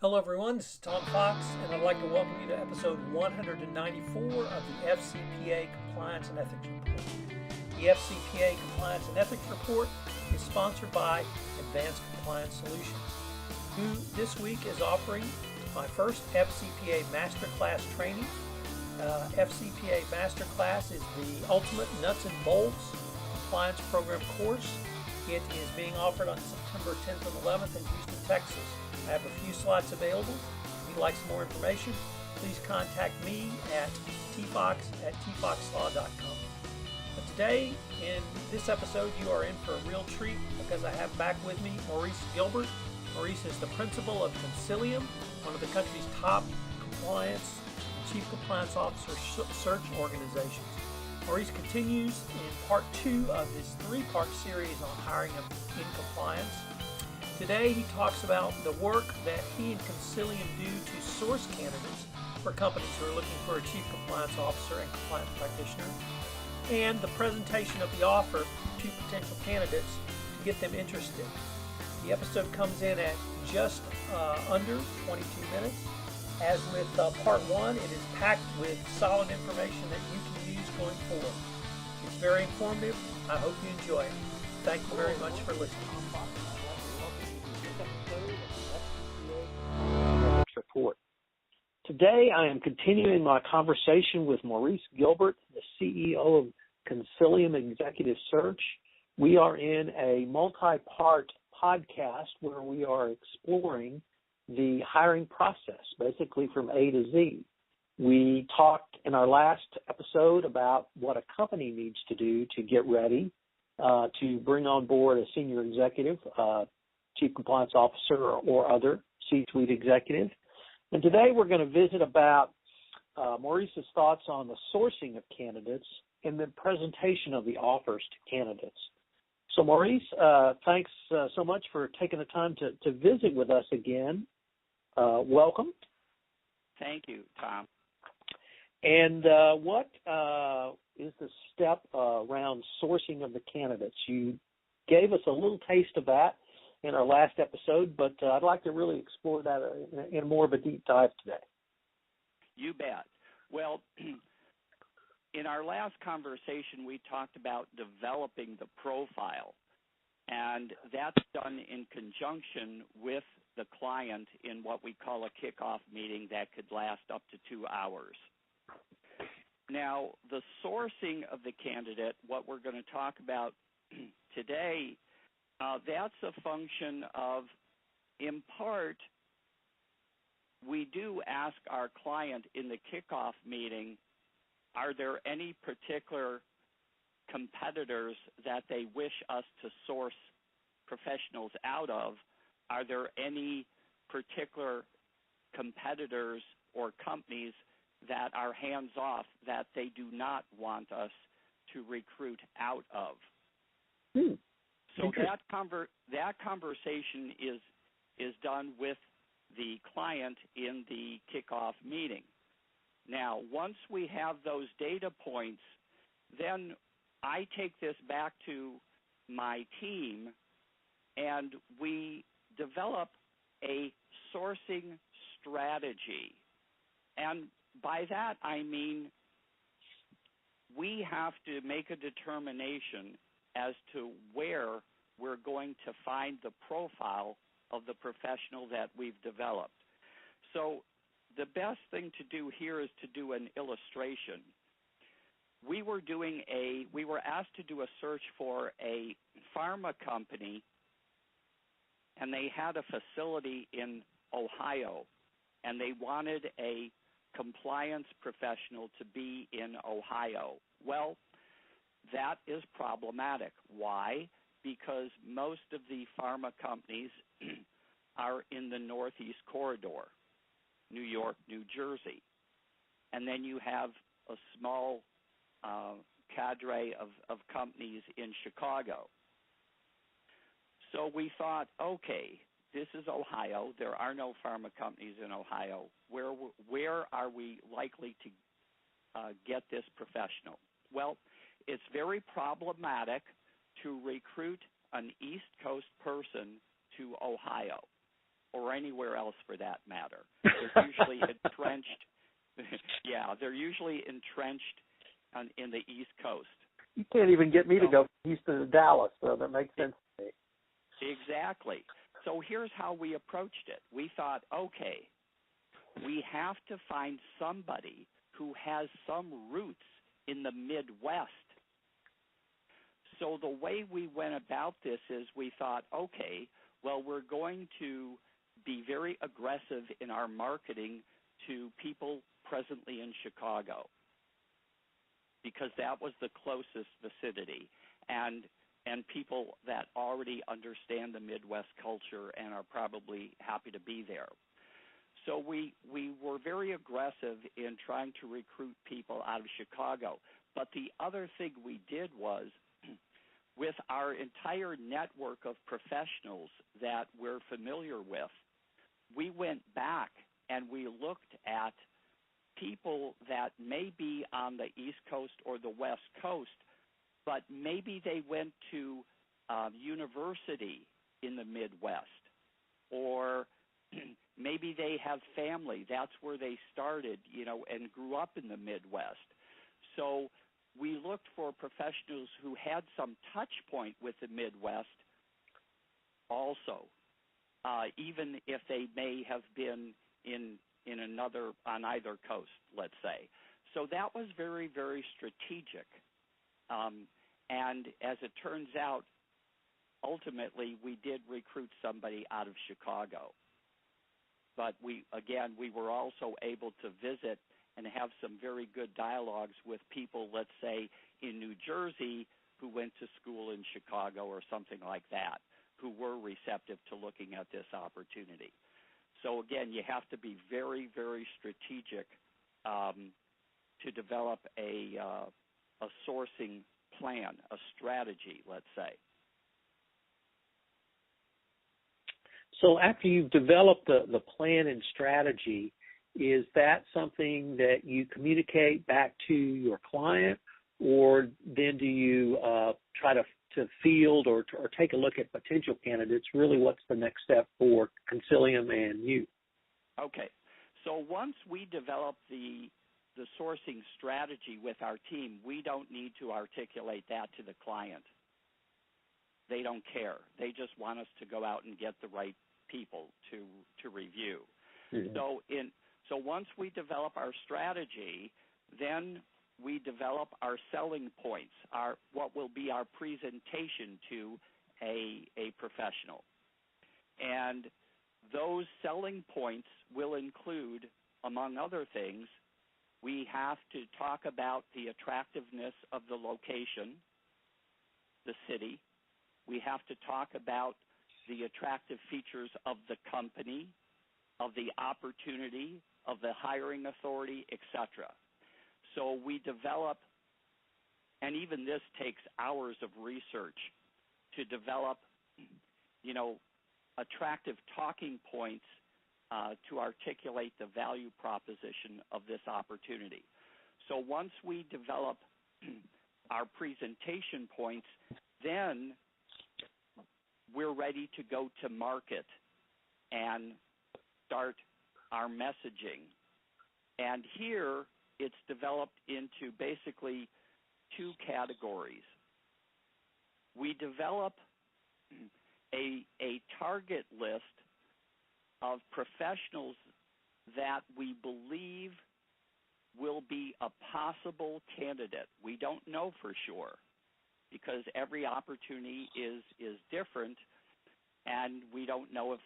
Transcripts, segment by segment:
Hello, everyone. This is Tom Fox, and I'd like to welcome you to episode 194 of the FCPA Compliance and Ethics Report. The FCPA Compliance and Ethics Report is sponsored by Advanced Compliance Solutions, who this week is offering my first FCPA Masterclass training. FCPA Masterclass is the ultimate nuts and bolts compliance program course. It is being offered on September 10th and 11th in Houston, Texas. I have a few slots available. If you'd like some more information, please contact me at tfox@tfoxlaw.com. But today, in this episode, you are in for a real treat because I have back with me Maurice Gilbert. Maurice is the principal of Conselium, one of the country's top compliance and chief compliance officer search organizations. Maurice continues in part 2 of his 3-part series on hiring in compliance. Today he talks about the work that he and Conselium do to source candidates for companies who are looking for a chief compliance officer and compliance practitioner, and the presentation of the offer to potential candidates to get them interested. The episode comes in at just under 22 minutes. As with part 1, it is packed with solid information that you can use going forward. It's very informative. I hope you enjoy it. Thank you very much for listening. Report. Today I am continuing my conversation with Maurice Gilbert, the CEO of Conselium Executive Search. We are in a multi-part podcast where we are exploring the hiring process, basically from A to Z. We talked in our last episode about what a company needs to do to get ready to bring on board a senior executive, chief compliance officer or other C-suite executive. And today we're going to visit about Maurice's thoughts on the sourcing of candidates and the presentation of the offers to candidates. So Maurice, thanks so much for taking the time to visit with us again. Welcome. Thank you, Tom. And what is the step around sourcing of the candidates? You gave us a little taste of that in our last episode, but I'd like to really explore that in more of a deep dive today. You bet. Well, in our last conversation, we talked about developing the profile, and that's done in conjunction with the client in what we call a kickoff meeting that could last up to 2 hours. Now, the sourcing of the candidate, what we're going to talk about today, that's a function of, in part, we do ask our client in the kickoff meeting, are there any particular competitors that they wish us to source professionals out of? Are there any particular competitors or companies that are hands-off that they do not want us to recruit out of? So that conversation is done with the client in the kickoff meeting. Now, once we have those data points, then I take this back to my team, and we develop a sourcing strategy. And by that, I mean we have to make a determination as to where we're going to find the profile of the professional that we've developed. So the best thing to do here is to do an illustration. We were asked to do a search for a pharma company, and they had a facility in Ohio, and they wanted a compliance professional to be in Ohio. Well, that is problematic. Why? Because most of the pharma companies are in the Northeast Corridor, New York, New Jersey. And then you have a small cadre of companies in Chicago. So we thought, okay, this is Ohio. There are no pharma companies in Ohio. Where are we likely to get this professional? Well, it's very problematic to recruit an East Coast person to Ohio. or anywhere else for that matter. They're usually entrenched. Yeah, they're usually entrenched in the East Coast. You can't even get me to go from Houston to Dallas, so that makes sense to me. Exactly. So here's how we approached it. We thought, okay, we have to find somebody who has some roots in the Midwest. So the way we went about this is we thought, okay, well, we're going to be very aggressive in our marketing to people presently in Chicago, because that was the closest vicinity, and people that already understand the Midwest culture and are probably happy to be there. So we were very aggressive in trying to recruit people out of Chicago. But the other thing we did was, with our entire network of professionals that we're familiar with, we went back and we looked at people that may be on the East Coast or the West Coast, but maybe they went to university in the Midwest, or maybe they have family. That's where they started, and grew up in the Midwest. So we looked for professionals who had some touch point with the Midwest also, even if they may have been on either coast, let's say. So that was very, very strategic. And as it turns out, ultimately we did recruit somebody out of Chicago. But we were also able to visit and have some very good dialogues with people, let's say, in New Jersey who went to school in Chicago or something like that, who were receptive to looking at this opportunity. So again, you have to be very, very strategic to develop a sourcing plan, a strategy, let's say. So after you've developed the plan and strategy, is that something that you communicate back to your client, or then do you try to field or take a look at potential candidates? Really, what's the next step for Conselium and you? Okay. So once we develop the sourcing strategy with our team, we don't need to articulate that to the client. They don't care. They just want us to go out and get the right people to review. Mm-hmm. So once we develop our strategy, then we develop our selling points, what will be our presentation to a professional. And those selling points will include, among other things, we have to talk about the attractiveness of the location, the city. We have to talk about the attractive features of the company, of the opportunity, of the hiring authority, etc. So we develop, and even this takes hours of research to develop, attractive talking points to articulate the value proposition of this opportunity. So once we develop our presentation points, then we're ready to go to market and start our messaging. And here it's developed into basically two categories. We develop a target list of professionals that we believe will be a possible candidate. We don't know for sure, because every opportunity is different, and we don't know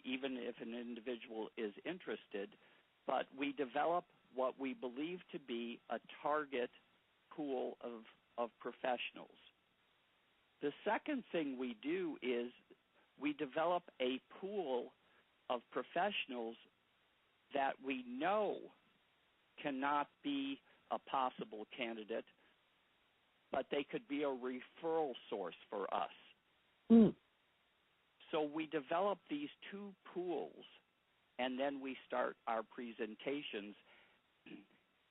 even if an individual is interested, but we develop what we believe to be a target pool of professionals. The second thing we do is we develop a pool of professionals that we know cannot be a possible candidate, but they could be a referral source for us. Mm. So we develop these two pools, and then we start our presentations,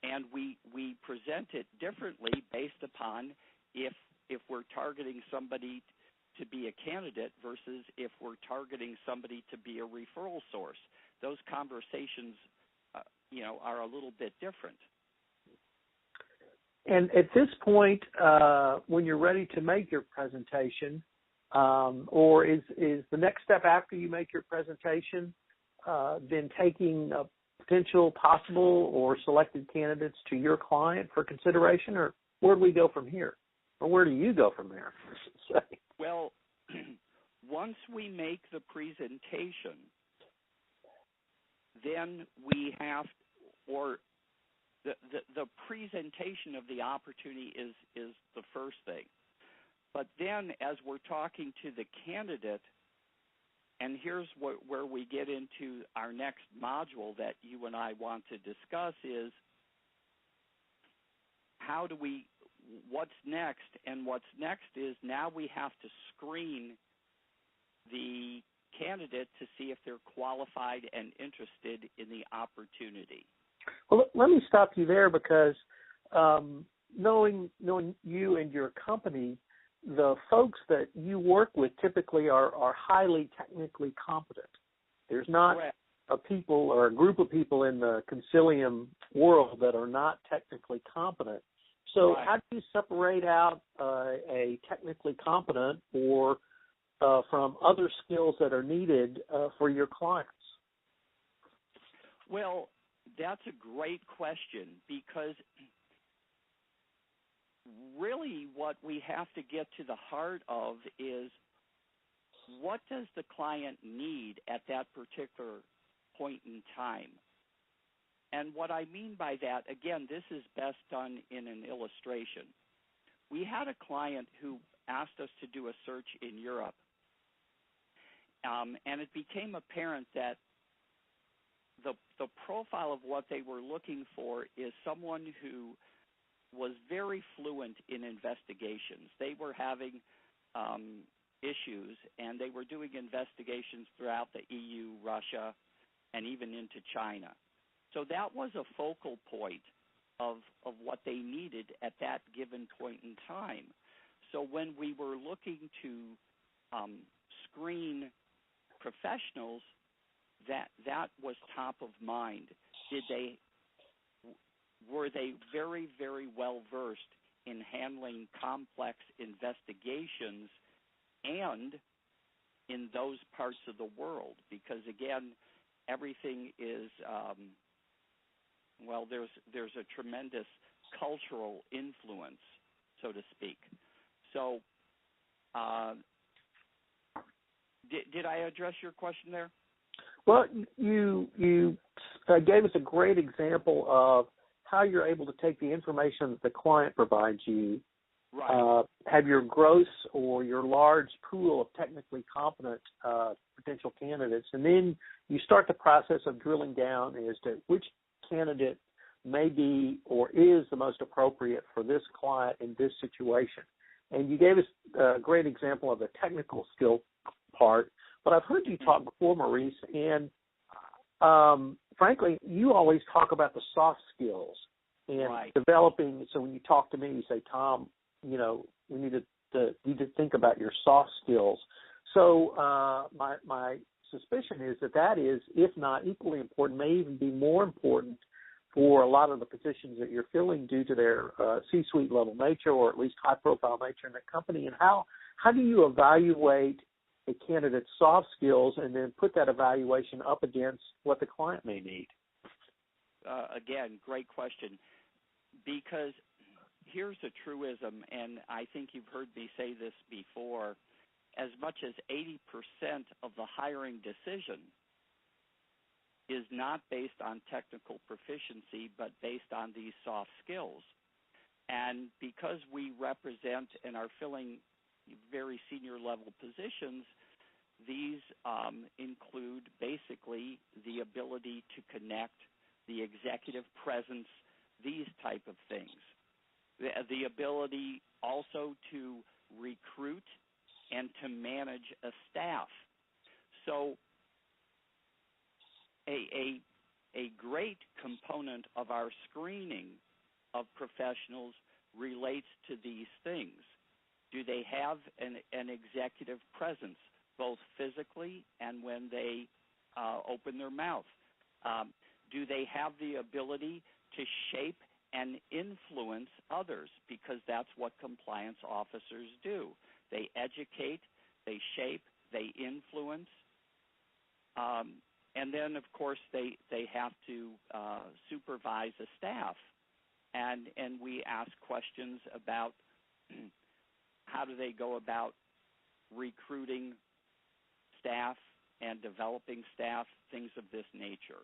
and we present it differently based upon if we're targeting somebody to be a candidate versus if we're targeting somebody to be a referral source. Those conversations, are a little bit different. And at this point, when you're ready to make your presentation, or is the next step after you make your presentation, then taking potential, possible, or selected candidates to your client for consideration, or where do we go from here? Or where do you go from there, I should say? Well, once we make the presentation, then we have, or the presentation of the opportunity is the first thing. But then as we're talking to the candidate, and here's where we get into our next module that you and I want to discuss is what's next? And what's next is now we have to screen the candidate to see if they're qualified and interested in the opportunity. Well, let me stop you there because knowing you and your company, the folks that you work with typically are highly technically competent. There's not a people or a group of people in the Conselium world that are not technically competent. So how do you separate out a technically competent or from other skills that are needed for your clients? Well, that's a great question because really what we have to get to the heart of is what does the client need at that particular point in time? And what I mean by that, again, this is best done in an illustration. We had a client who asked us to do a search in Europe, and it became apparent that the profile of what they were looking for is someone who was very fluent in investigations. They were having issues, and they were doing investigations throughout the EU, Russia, and even into China. So that was a focal point of what they needed at that given point in time. So when we were looking to screen professionals, that was top of mind. Were they very, very well versed in handling complex investigations and in those parts of the world? Because again, everything is there's a tremendous cultural influence, so to speak. So did I address your question there? Well, you gave us a great example of how you're able to take the information that the client provides you, have your gross or your large pool of technically competent potential candidates, and then you start the process of drilling down as to which candidate may be or is the most appropriate for this client in this situation. And you gave us a great example of the technical skill part, but I've heard you talk before, Maurice, and frankly, you always talk about the soft skills and developing. So when you talk to me, you say, Tom, we need to think about your soft skills. So my suspicion is that is, if not equally important, may even be more important for a lot of the positions that you're filling due to their C-suite level nature or at least high-profile nature in the company. And how do you evaluate a candidate's soft skills and then put that evaluation up against what the client may need? Again, great question. Because here's a truism, and I think you've heard me say this before, as much as 80% of the hiring decision is not based on technical proficiency, but based on these soft skills. And because we represent and are filling very senior level positions, these include basically the ability to connect, the executive presence, these type of things. The ability also to recruit and to manage a staff. So a great component of our screening of professionals relates to these things. Do they have an executive presence, both physically and when they open their mouth? Do they have the ability to shape and influence others? Because that's what compliance officers do. They educate, they shape, they influence, and then, of course, they have to supervise a staff. And we ask questions about how do they go about recruiting staff and developing staff, things of this nature.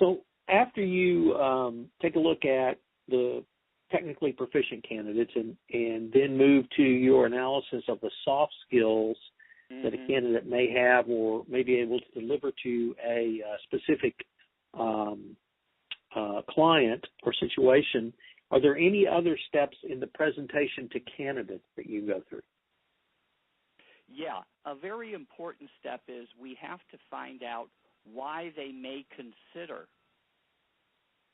So after you take a look at the technically proficient candidates and then move to your analysis of the soft skills that a candidate may have or may be able to deliver to a specific client or situation, are there any other steps in the presentation to candidates that you go through? Yeah, a very important step is we have to find out why they may consider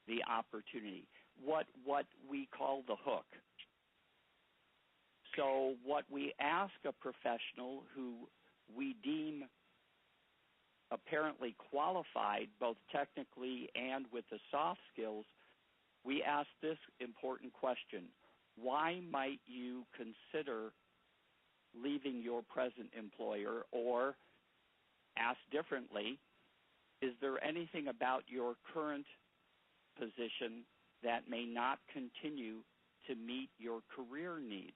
the opportunity, what we call the hook. So what we ask a professional who we deem apparently qualified, both technically and with the soft skills, we ask this important question: why might you consider leaving your present employer? Or, asked differently, is there anything about your current position that may not continue to meet your career needs?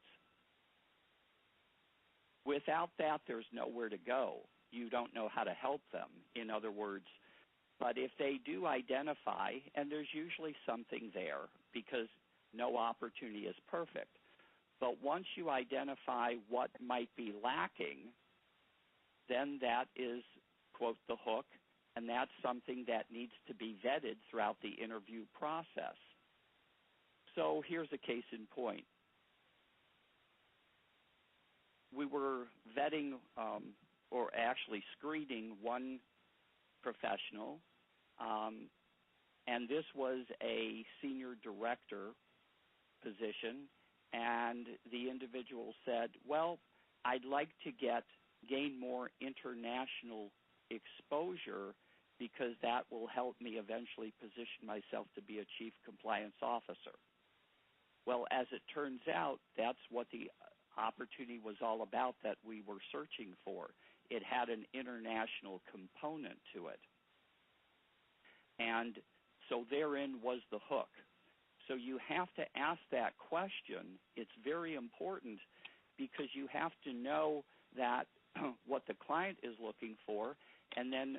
Without that, there's nowhere to go. You don't know how to help them, in other words. But if they do identify, and there's usually something there because no opportunity is perfect, but once you identify what might be lacking, then that is, quote, the hook, and that's something that needs to be vetted throughout the interview process. So here's a case in point. We were vetting or actually screening one professional, and this was a senior director position, and the individual said, well, I'd like to gain more international exposure because that will help me eventually position myself to be a chief compliance officer. Well, as it turns out, that's what the opportunity was all about that we were searching for. It had an international component to it. And so therein was the hook. So you have to ask that question. It's very important because you have to know that what the client is looking for, and then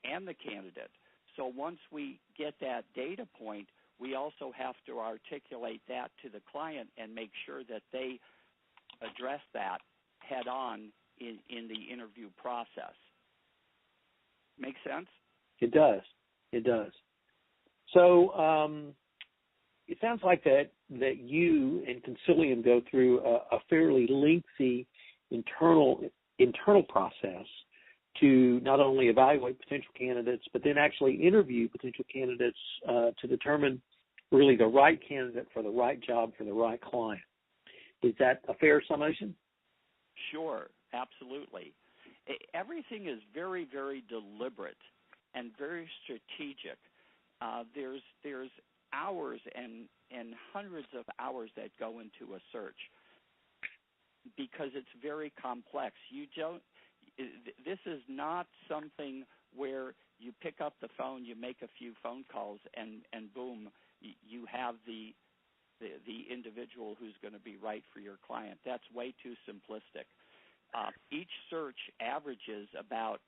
and the candidate. So once we get that data point, we also have to articulate that to the client and make sure that they address that head on in the interview process. Make sense? It does. It does. So it sounds like that you and Conselium go through a fairly lengthy internal process to not only evaluate potential candidates, but then actually interview potential candidates to determine really the right candidate for the right job for the right client. Is that a fair summation? Sure, absolutely. Everything is very, very deliberate and very strategic. There's hours and hundreds of hours that go into a search because it's very complex. This is not something where you pick up the phone, you make a few phone calls, and boom, you have the individual who's going to be right for your client. That's way too simplistic. Each search averages about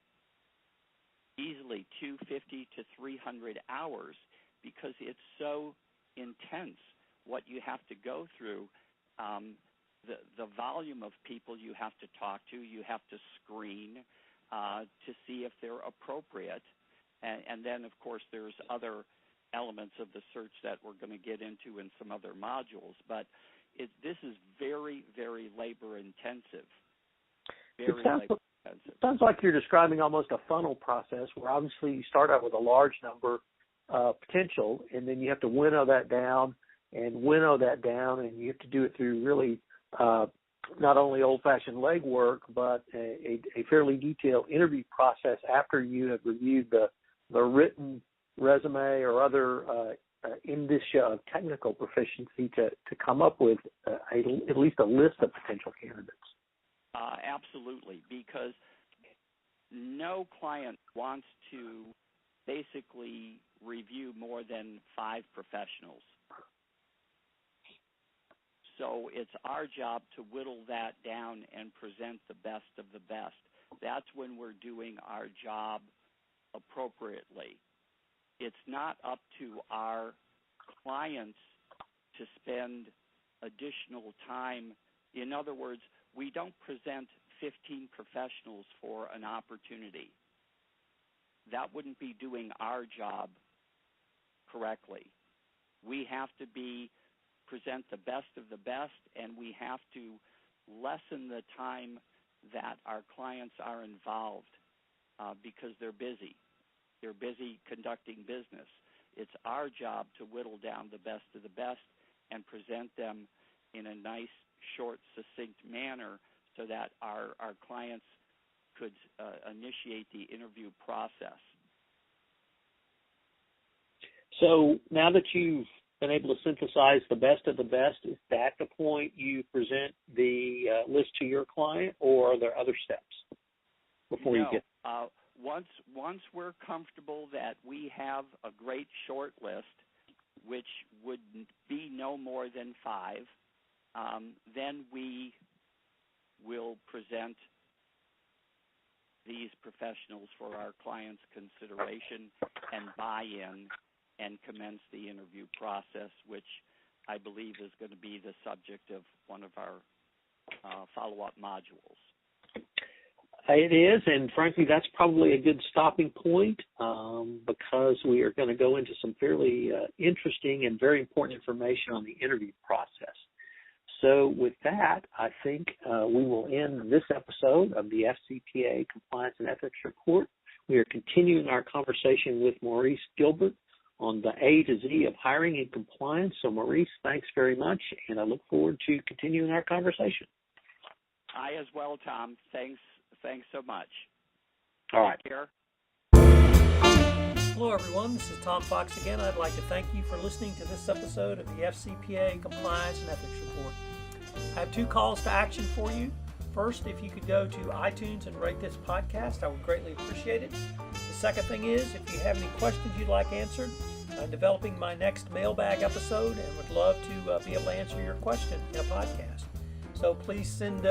easily 250 to 300 hours because it's so intense what you have to go through. The volume of people you have to talk to, you have to screen to see if they're appropriate. And then, of course, there's other elements of the search that we're going to get into in some other modules. But this is very, very labor-intensive. Very labor-intensive. It sounds like you're describing almost a funnel process where obviously you start out with a large number potential, and then you have to winnow that down winnow that down, and you have to do it through really not only old-fashioned legwork, but a fairly detailed interview process after you have reviewed the written resume or other indicia of technical proficiency to come up with at least a list of potential candidates. Absolutely, because no client wants to basically review more than 5 professionals. So it's our job to whittle that down and present the best of the best. That's when we're doing our job appropriately. It's not up to our clients to spend additional time. In other words, we don't present 15 professionals for an opportunity. That wouldn't be doing our job correctly. We have to present the best of the best, and we have to lessen the time that our clients are involved because they're busy. They're busy conducting business. It's our job to whittle down the best of the best and present them in a nice, short, succinct manner so that our clients could initiate the interview process. So now that you've been able to synthesize the best of the best, is that the point you present the list to your client, or are there other steps before you get? Once we're comfortable that we have a great short list, which would be no more than 5, then we will present these professionals for our clients' consideration and buy-in and commence the interview process, which I believe is going to be the subject of one of our follow-up modules. It is, and frankly, that's probably a good stopping point because we are going to go into some fairly interesting and very important information on the interview process. So with that, I think we will end this episode of the FCPA Compliance and Ethics Report. We are continuing our conversation with Maurice Gilbert on the A to Z of hiring and compliance. So Maurice, thanks very much, and I look forward to continuing our conversation. I as well, Tom. Thanks so much. All right. Take care. Hello, everyone. This is Tom Fox again. I'd like to thank you for listening to this episode of the FCPA Compliance and Ethics Report. I have 2 calls to action for you. First, if you could go to iTunes and rate this podcast, I would greatly appreciate it. The second thing is, if you have any questions you'd like answered, I'm developing my next mailbag episode and would love to be able to answer your question in a podcast. So please send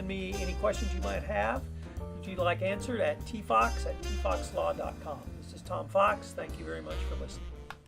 me any questions you might have that you'd like answered at tfox@tfoxlaw.com. This is Tom Fox. Thank you very much for listening.